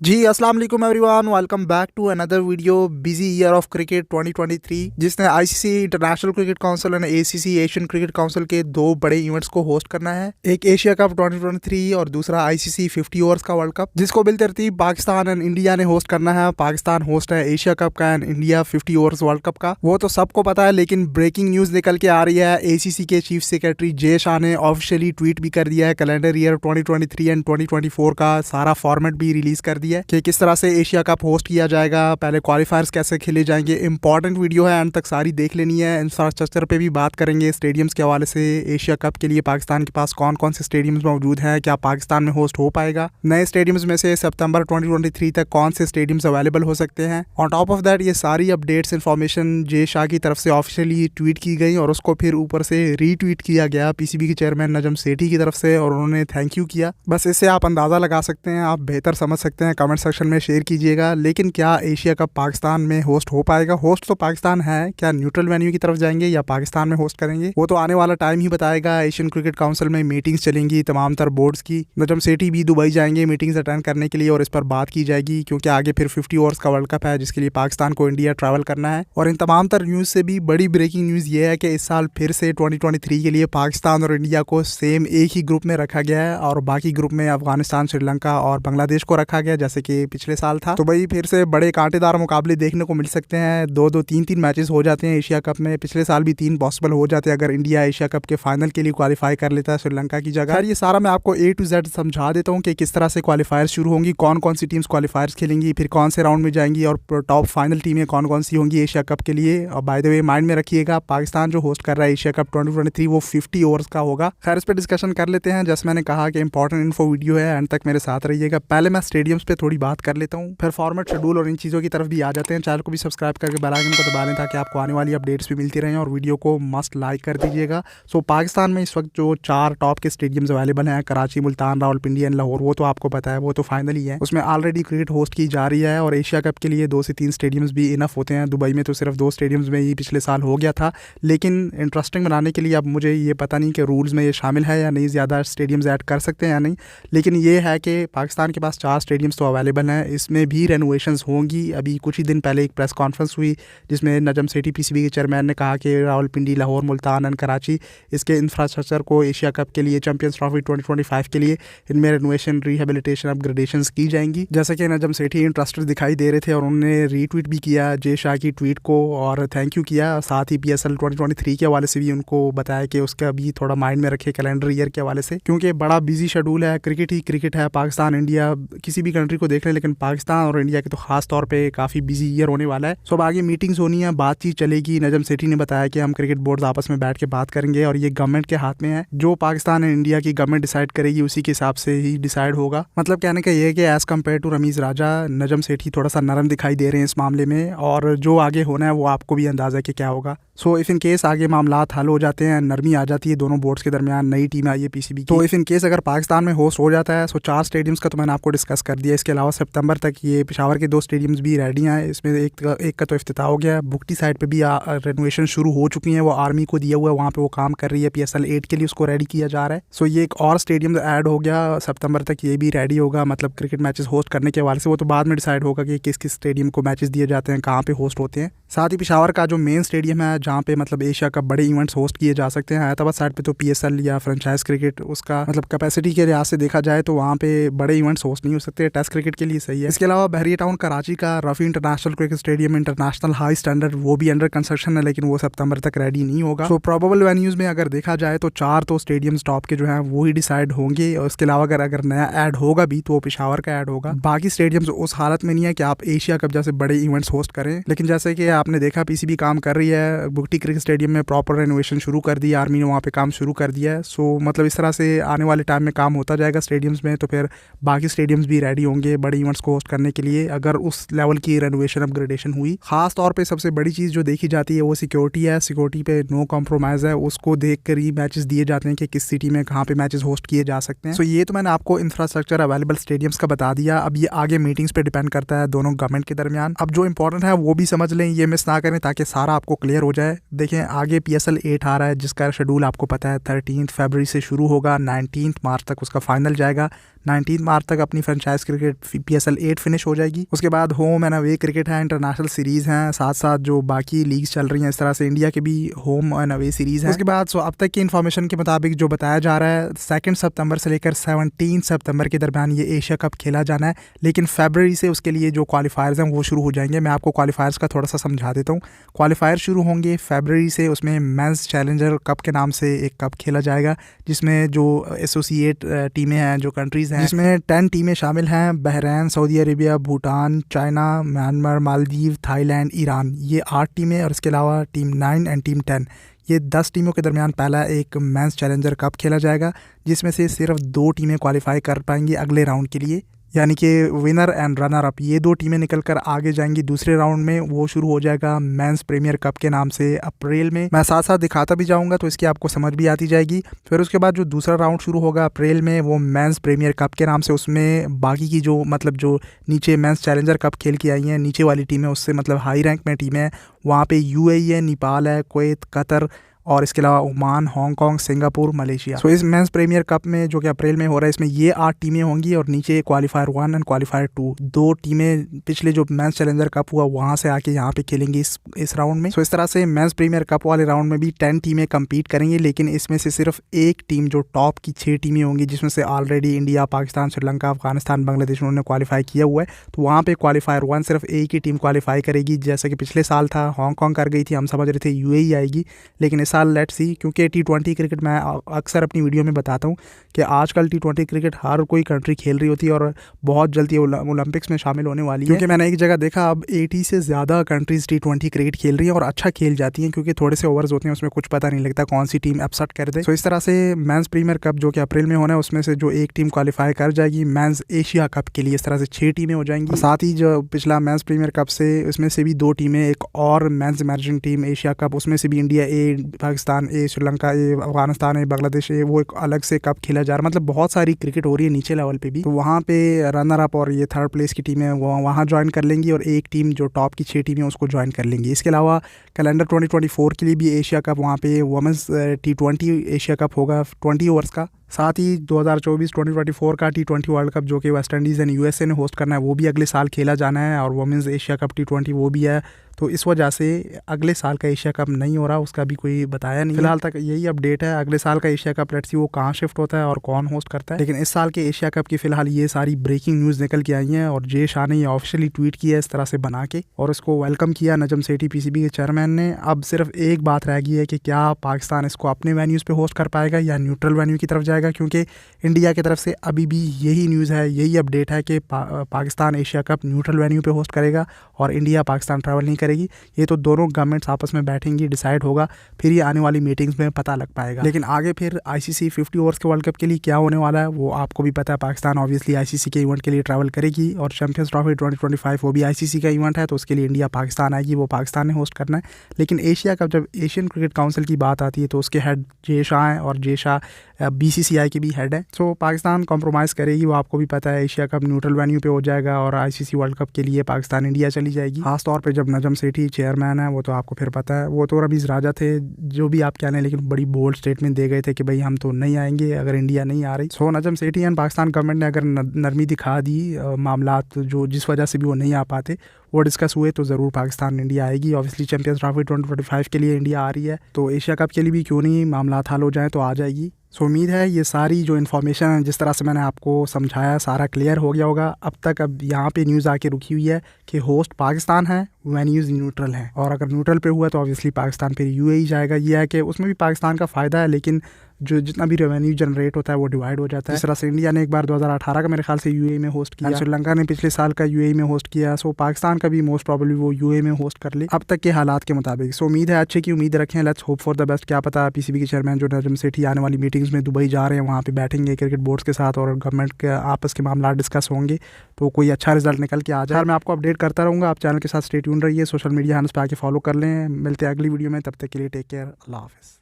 जी अस्सलाम वालेकुम everyone, welcome back to another video. Busy year of cricket 2023 जिसने ICC international cricket council और ACC Asian cricket council के दो बड़े इवेंट्स को होस्ट करना है। एक एशिया कप 2023 और दूसरा आईसीसी 50 ओवर्स का वर्ल्ड कप, जिसको बिलतरतीब पाकिस्तान एंड इंडिया ने होस्ट करना है। पाकिस्तान होस्ट है एशिया कप का and India 50 overs world cup का। वो तो सबको पता है, लेकिन ब्रेकिंग न्यूज निकल के आ रही है। एसीसी के चीफ सेक्रेटरी जे शाह ने ऑफिशियली ट्वीट भी कर दिया है कैलेंडर ईयर 2023 एंड 2024 का सारा फॉर्मेट भी रिलीज कर दिया कि किस तरह से एशिया कप होस्ट किया जाएगा, पहले क्वालिफायर्स कैसे खेले जाएंगे। इंपॉर्टेंट वीडियो है, एंड तक सारी देख लेनी है। इंफ्रास्ट्रक्चर पे भी बात करेंगे, स्टेडियम्स के हवाले से। एशिया कप के लिए पाकिस्तान के पास कौन कौन से स्टेडियम्स मौजूद हैं, क्या पाकिस्तान में होस्ट हो पाएगा, नए स्टेडियम्स में से सितंबर 2023 तक कौन से स्टेडियम्स अवेलेबल हो सकते हैं। ऑन टॉप ऑफ दैट ये सारी अपडेट्स इन्फॉर्मेशन जे शाह की तरफ से ऑफिशियली ट्वीट की गई और उसको फिर ऊपर से रीट्वीट किया गया पीसीबी के चेयरमैन नजम सेठी की तरफ से, और उन्होंने थैंक यू किया। बस इससे आप अंदाजा लगा सकते हैं, आप बेहतर समझ सकते हैं। कमेंट सेक्शन में शेयर कीजिएगा। लेकिन क्या एशिया कप पाकिस्तान में होस्ट हो पाएगा? होस्ट तो पाकिस्तान है, क्या न्यूट्रल वेन्यू की तरफ जाएंगे या पाकिस्तान में होस्ट करेंगे, वो तो आने वाला टाइम ही बताएगा। एशियन क्रिकेट काउंसिल में मीटिंग्स चलेंगी तमाम तर बोर्ड्स की। नजम सेठी भी दुबई जाएंगे मीटिंग्स अटेंड करने के लिए और इस पर बात की जाएगी, क्योंकि आगे फिर 50 ओवर्स का वर्ल्ड कप है जिसके लिए पाकिस्तान को इंडिया ट्रैवल करना है। और इन तमाम तर न्यूज से भी बड़ी ब्रेकिंग न्यूज ये है कि इस साल फिर से 2023 के लिए पाकिस्तान और इंडिया को सेम एक ही ग्रुप में रखा गया है और बाकी ग्रुप में अफगानिस्तान, श्रीलंका और बांग्लादेश को रखा गया जैसे कि पिछले साल था। तो भाई फिर से बड़े कांटेदार मुकाबले देखने को मिल सकते हैं। दो दो तीन तीन मैचेस हो जाते हैं एशिया कप में। पिछले साल भी 3 पॉसिबल हो जाते हैं अगर इंडिया एशिया कप के फाइनल के लिए क्वालिफाई कर लेता है श्रीलंका की जगह। ये सारा मैं आपको A to Z समझा देता हूँ कि किस तरह से क्वालिफायर्स शुरू होंगी, कौन कौन सी टीम्स क्वालिफायर्स खेलेंगी, फिर कौन से राउंड में जाएंगी और टॉप फाइनल टीमें कौन कौन सी होंगी एशिया कप के लिए। और बाय द वे माइंड में रखिएगा, पाकिस्तान जो होस्ट कर रहा है एशिया कप 2023 वो 50 ओवर्स का होगा। खैर इस पर डिस्कशन कर लेते हैं। जैसे मैंने कहा कि इंपॉर्टेंट इन्फो वीडियो है, एंड तक मेरे साथ रहिएगा। पहले मैं स्टेडियम्स पे थोड़ी बात कर लेता हूँ, फिर फॉर्मेट, शेड्यूल और इन चीज़ों की तरफ भी आ जाते हैं। चैनल को भी सब्सक्राइब करके बेल आइकन को दबा लें ताकि आपको आने वाली अपडेट्स भी मिलती रहें, और वीडियो को मस्ट लाइक कर दीजिएगा। सो पाकिस्तान में इस वक्त जो 4 टॉप के स्टेडियम्स अवेलेबल हैं, कराची, मुल्तान, रावलपिंडी एंड लाहौर, वो तो आपको पता है, वो तो फाइनल ही है। उसमें ऑलरेडी क्रिकेट होस्ट की जा रही है और एशिया कप के लिए 2 से 3 स्टेडियम्स भी इनफ होते हैं। दुबई में तो सिर्फ 2 स्टेडियम्स में ही पिछले साल हो गया था। लेकिन इंटरेस्टिंग बनाने के लिए अब मुझे ये पता नहीं कि रूल्स में ये शामिल है या नहीं, ज़्यादा स्टेडियम्स ऐड कर सकते हैं या नहीं। लेकिन ये है कि पाकिस्तान के पास 4 स्टेडियम्स तो अवेलेबल हैं, इसमें भी रेनोवेशंस होंगी। अभी कुछ ही दिन पहले एक प्रेस कॉन्फ्रेंस हुई जिसमें नजम सेठी पीसीबी के चेयरमैन ने कहा कि रावलपिंडी, लाहौर, मुल्तान एंड कराची, इसके इंफ्रास्ट्रक्चर को एशिया कप के लिए, चैंपियंस ट्रॉफी 2025 के लिए इनमें रेनोवेशन, रिहेबिलिटेशन, अपग्रेडेशंस की जाएंगी। जैसे कि नजम सेठी इंटरेस्टेड दिखाई दे रहे थे और उन्होंने रीट्वीट भी किया जे शाह की ट्वीट को और थैंक यू किया। साथ ही PSL 2023 के हवाले से भी उनको बताया कि उसका भी थोड़ा माइंड में रखे कैलेंडर ईयर के हवाले से, क्योंकि बड़ा बिजी शेड्यूल है। क्रिकेट ही क्रिकेट है। पाकिस्तान, इंडिया, किसी भी कंट्री को देख लें, लेकिन पाकिस्तान और इंडिया के तो खास तौर पे काफ़ी बिजी ईयर होने वाला है। सो अब आगे मीटिंग्स होनी है, बातचीत चलेगी। नजम सेठी ने बताया कि हम क्रिकेट बोर्ड आपस में बैठ के बात करेंगे और ये गवर्नमेंट के हाथ में है। जो पाकिस्तान एंड इंडिया की गवर्नमेंट डिसाइड करेगी उसी के हिसाब से ही डिसाइड होगा। मतलब कहने का ये है कि एज कम्पेयर टू रमीज राजा, नजम सेठी थोड़ा सा नरम दिखाई दे रहे हैं इस मामले में, और जो आगे होना है वो आपको भी अंदाजा है कि क्या होगा। सो इफ़ इन केस आगे मामलात हल हो जाते हैं, नरमी आ जाती है दोनों बोर्ड्स के दरमियान, नई टीम आई है पीसीबी की, तो इफ़ इन केस अगर पाकिस्तान में होस्ट हो जाता है, सो 4 स्टेडियम्स का तो मैंने आपको डिस्कस कर दिया। इसके अलावा सितंबर तक ये पेशावर के 2 स्टेडियम्स भी रेडी हैं। इसमें एक का तो इफ्तिताह हो गया है। बुगटी साइड पे भी रेनोवेशन शुरू हो चुकी हैं, वो आर्मी को दिया हुआ है, वहाँ पे वो काम कर रही है। PSL 8 के लिए उसको रेडी किया जा रहा है। सो ये एक और स्टेडियम ऐड हो गया सितंबर तक, ये भी रेडी होगा। मतलब क्रिकेट मैचेस होस्ट करने के हवाले से वो तो बाद में डिसाइड होगा कि किस किस स्टेडियम को मैचेस दिए जाते हैं, कहाँ पे होस्ट होते हैं। साथ ही पेशावर का जो मेन स्टेडियम है जहाँ पे मतलब एशिया कप बड़े इवेंट्स होस्ट किए जा सकते हैं, हैदराबाद साइड पे तो PSL या फ्रेंचाइज क्रिकेट, उसका मतलब कैपेसिटी के लिहाज से देखा जाए तो वहाँ पे बड़े इवेंट्स होस्ट नहीं हो सकते। टेस्ट क्रिकेट के लिए सही है। इसके अलावा बहरिया टाउन कराची का Rafi international cricket stadium, international high standard, वो भी अंडर कंस्ट्रक्शन है, लेकिन वो सितंबर तक रेडी नहीं होगा। सो प्रोबेबल वेन्यूज में अगर देखा जाए तो 4 तो स्टेडियम्स टॉप के जो हैं वो ही डिसाइड होंगे, और इसके अलावा अगर नया ऐड होगा भी तो वो पेशावर का ऐड होगा। बाकी स्टेडियम्स उस हालत में नहीं है कि आप एशिया कप जैसे बड़े इवेंट्स होस्ट करें। लेकिन जैसे कि आपने देखा पीसीबी काम कर रही है, बुगटी क्रिकेट स्टेडियम में प्रॉपर रेनोवेशन शुरू कर दी, आर्मी ने वहाँ पे काम शुरू कर दिया है। सो मतलब इस तरह से आने वाले टाइम में काम होता जाएगा स्टेडियम्स में, तो फिर बाकी स्टेडियम्स भी रेडी होंगे बड़े इवेंट्स को होस्ट करने के लिए अगर उस लेवल की रेनोवेशन, अपग्रेडेशन हुई। खास तौर पे सबसे बड़ी चीज़ जो देखी जाती है वो सिक्योरिटी है। सिक्योरिटी पे नो कॉम्प्रोमाइज़ है, उसको देख कर ही मैचेस दिए जाते हैं कि किस सिटी में कहाँ पे मैचेस होस्ट किए जा सकते हैं। सो ये तो मैंने आपको इंफ्रास्ट्रक्चर अवेलेबल स्टेडियम्स का बता दिया। अब ये आगे मीटिंग्स पे डिपेंड करता है दोनों गवर्नमेंट के दरमियान। अब जो इंपॉर्टेंट है वो भी समझ लें, ये मिस ना करें ताकि सारा आपको क्लियर हो जाए। देखें आगे PSL 8 आ रहा है जिसका शेड्यूल आपको पता है 13 फरवरी से शुरू होगा, 19 मार्च तक उसका फाइनल जाएगा। 19 मार्च तक अपनी फ्रेंचाइज क्रिकेट PSL 8 फिनिश हो जाएगी। उसके बाद होम एंड अवे क्रिकेट है, इंटरनेशनल सीरीज़ हैं, साथ साथ जो बाकी लीग्स चल रही हैं, इस तरह से इंडिया के भी होम एंड अवे सीरीज़ है। उसके बाद अब तक की इन्फॉर्मेशन के मुताबिक जो बताया जा रहा है 2 सितंबर से लेकर 17 सितंबर के दरमियान ये एशिया कप खेला जाना है, लेकिन फरवरी से उसके लिए जो क्वालिफायर्स हैं वो शुरू हो जाएंगे। मैं आपको क्वालिफायर्स का थोड़ा सा समझा देता हूँ। क्वालिफायर शुरू होंगे फरवरी से, उसमें मेंस चैलेंजर कप के नाम से एक कप खेला जाएगा, जिसमें जो एसोसिएट टीमें हैं, जो कंट्रीज़ हैं, जिसमें 10 टीमें शामिल हैं। Bahrain, Saudi Arabia, Bhutan, China, Myanmar, Maldives, Thailand, Iran, ये 8 टीमें, और इसके अलावा टीम 9 एंड टीम 10, ये 10 टीमों के दरमियान पहला एक मेंस चैलेंजर कप खेला जाएगा, जिसमें से सिर्फ 2 टीमें क्वालिफाई कर पाएंगी अगले राउंड के लिए, यानी कि विनर एंड रनर अप, ये 2 टीमें निकलकर आगे जाएंगी दूसरे राउंड में। वो शुरू हो जाएगा मेंस प्रीमियर कप के नाम से अप्रैल में। मैं साथ साथ दिखाता भी जाऊंगा तो इसकी आपको समझ भी आती जाएगी। फिर उसके बाद जो दूसरा राउंड शुरू होगा अप्रैल में, वो मेंस प्रीमियर कप के नाम से, उसमें बाकी की जो जो नीचे मेंस चैलेंजर कप खेल के आई हैं नीचे वाली टीमें, उससे हाई रैंक में टीमें हैं, वहाँ पे UAE है, नेपाल है, कुवैत, कतर, और इसके अलावा ओमान, हांगकांग, सिंगापुर, मलेशिया। इस मेंस प्रीमियर कप में जो कि अप्रैल में हो रहा है, इसमें ये 8 टीमें होंगी, और नीचे क्वालिफायर 1 एंड क्वालिफायर 2, 2 टीमें पिछले जो मेंस चैलेंजर कप हुआ वहाँ से आके यहाँ पे खेलेंगी इस राउंड में। इस तरह से मेंस प्रीमियर कप वाले राउंड में भी 10 टीमें कम्पीट करेंगी, लेकिन इसमें से सिर्फ एक टीम, जो टॉप की 6 टीमें होंगी, जिसमें से ऑलरेडी इंडिया, पाकिस्तान, श्रीलंका, अफगानिस्तान, बांग्लादेश उन्होंने क्वालिफाई किया हुआ है, तो वहाँ पे क्वालिफायर 1 सिर्फ एक ही टीम क्वालिफाई करेगी। जैसे कि पिछले साल था, हांगकांग कर गई थी, हम समझ रहे थे UAE आएगी, लेकिन इस साल लेट्स सी, क्योंकि T20 क्रिकेट मैं अक्सर अपनी वीडियो में बताता हूँ कि आजकल T20 क्रिकेट हर कोई कंट्री खेल रही होती है, और बहुत जल्दी ओलंपिक्स में शामिल होने वाली है। क्योंकि मैंने एक जगह देखा, अब 80 से ज़्यादा कंट्रीज़ T20 क्रिकेट खेल रही हैं, और अच्छा खेल जाती हैं, क्योंकि थोड़े से ओवर्स होते हैं, उसमें कुछ पता नहीं लगता कौन सी टीम अपसेट कर दे। इस तरह से मेंस प्रीमियर कप जो कि अप्रैल में होना है, उसमें से जो एक टीम क्वालिफाई कर जाएगी मेंस एशिया कप के लिए, इस तरह से 6 टीमें हो जाएंगी। साथ ही जो पिछला मेंस प्रीमियर कप से, उसमें से भी 2 टीमें, एक और men's emerging team Asia cup, उसमें से भी India A, Pakistan A, Sri Lanka A, Afghanistan है, बांग्लादेश है, वो एक अलग से कप खेला जा रहा है। बहुत सारी क्रिकेट हो रही है नीचे लेवल पे भी, तो वहाँ पे रनर अप और ये 3rd प्लेस की टीमें वो वहाँ ज्वाइन कर लेंगी, और एक टीम जो टॉप की 6 टीमें उसको ज्वाइन कर लेंगी। इसके अलावा कैलेंडर 2024 के लिए भी एशिया कप, वहाँ पे वुमेंस T20 एशिया कप होगा 20 ओवर्स का। साथ ही 2024 का T20 वर्ल्ड कप, जो कि वेस्ट इंडीज़ एंड USA ने होस्ट करना है, वो भी अगले साल खेला जाना है, और वुमेंस एशिया कप T20 वो भी है। तो इस वजह से अगले साल का एशिया कप नहीं हो रहा, उसका भी कोई बताया नहीं। फिलहाल तक यही अपडेट है। अगले साल का एशिया कप लेट्स सी वो कहाँ शिफ्ट होता है और कौन होस्ट करता है, लेकिन इस साल के एशिया कप की फिलहाल ये सारी ब्रेकिंग न्यूज़ निकल के आई हैं, और जय शाह ने ये ऑफिशियली ट्वीट किया इस तरह से बना के, और इसको वेलकम किया नजम सेठी PCB के चेयरमैन ने। अब सिर्फ एक बात रह गई है कि क्या पाकिस्तान इसको अपने वेन्यूज़ पे होस्ट कर पाएगा या न्यूट्रल वेन्यू की तरफ जाएगा, क्योंकि इंडिया की तरफ से अभी भी यही न्यूज़ है, यही अपडेट है कि Pakistan Asia cup neutral venue पे होस्ट करेगा, और इंडिया पाकिस्तान ट्रैवल नहीं करेगी। ये तो दोनों गवर्नमेंट्स आपस में बैठेंगी, डिसाइड होगा, फिर ये आने वाली मीटिंग्स में पता लग पाएगा। लेकिन आगे फिर ICC 50 ओवर्स के वर्ल्ड कप के लिए क्या होने वाला है वो आपको भी पता है। पाकिस्तान ऑब्वियसली ICC के इवेंट के लिए ट्रैवल करेगी, और चैंपियंस ट्रॉफी 2025 वो भी ICC का इवेंट है, तो उसके लिए इंडिया पाकिस्तान आएगी, वो पाकिस्तान ने होस्ट करना है। लेकिन एशिया कप, जब एशियन क्रिकेट काउंसिल की बात आती है, तो उसके हेड जय शाह हैं, और जय शाह BCCI के भी हेड है। सो पाकिस्तान कॉम्प्रोमाइज़ करेगी, वो आपको भी पता है। एशिया कप न्यूट्रल वेन्यू पे हो जाएगा, और ICC वर्ल्ड कप के लिए पाकिस्तान इंडिया चली जाएगी। खास तौर पे जब नजम सेठी चेयरमैन है, वो तो आपको फिर पता है, वो तो रमीज़ राजा थे, जो भी आप कहने, लेकिन बड़ी बोल्ड स्टेटमेंट दे गए थे कि भाई हम तो नहीं आएंगे अगर इंडिया नहीं आ रही। सो नजम सेठी एंड पाकिस्तान गवर्नमेंट ने अगर नरमी दिखा दी, मामलात जो जिस वजह से भी वो नहीं आ पाते वो डिस्कस हुए, तो ज़रूर पाकिस्तान इंडिया आएगी। ऑब्वियसली चैंपियंस ट्रॉफी 2025 के लिए इंडिया आ रही है, तो एशिया कप के लिए भी क्यों नहीं मामला हल हो जाए तो आ जाएगी। सो उम्मीद है ये सारी जो इन्फॉर्मेशन है, जिस तरह से मैंने आपको समझाया, सारा क्लियर हो गया होगा अब तक। अब यहाँ पे न्यूज़ आके रुकी हुई है कि होस्ट पाकिस्तान है, वेन्यूज़ न्यूट्रल हैं, और अगर न्यूट्रल पे हुआ तो ऑब्वियसली पाकिस्तान फिर UAE जाएगा। ये है कि उसमें भी पाकिस्तान का फ़ायदा है, लेकिन जो जितना भी रेवेन्यू जनरेट होता है वो डिवाइड हो जाता है। इस तरह से इंडिया ने एक बार 2018 का मेरे ख्याल से UAE में होस्ट किया, श्रीलंका ने पिछले साल का UAE में होस्ट किया। सो पाकिस्तान का भी मोस्ट प्रॉब्लली वो UAE में होस्ट कर ले अब तक के हालात के मुताबिक। सो उम्मीद है अच्छे की उम्मीद रखें, let's hope for the best. क्या पता PCB के चेयरमैन जो नजम सेठी आने वाली मीटिंग्स में दुबई जा रहे हैं, वहाँ पे बैठेंगे क्रिकेट बोर्ड्स के साथ, और गवर्नमेंट के आपस के मामला डिस्कस होंगे, तो कोई अच्छा रिजल्ट निकल के आ जाए। मैं आपको अपडेट करता रहूँगा, आप चैनल के साथ स्टे ट्यून रहिए, सोशल मीडिया हैंडल्स पे आके फॉलो कर लें। मिलते हैं अगली वीडियो में, तब तक के लिए टेक केयर, अल्लाह हाफिज़।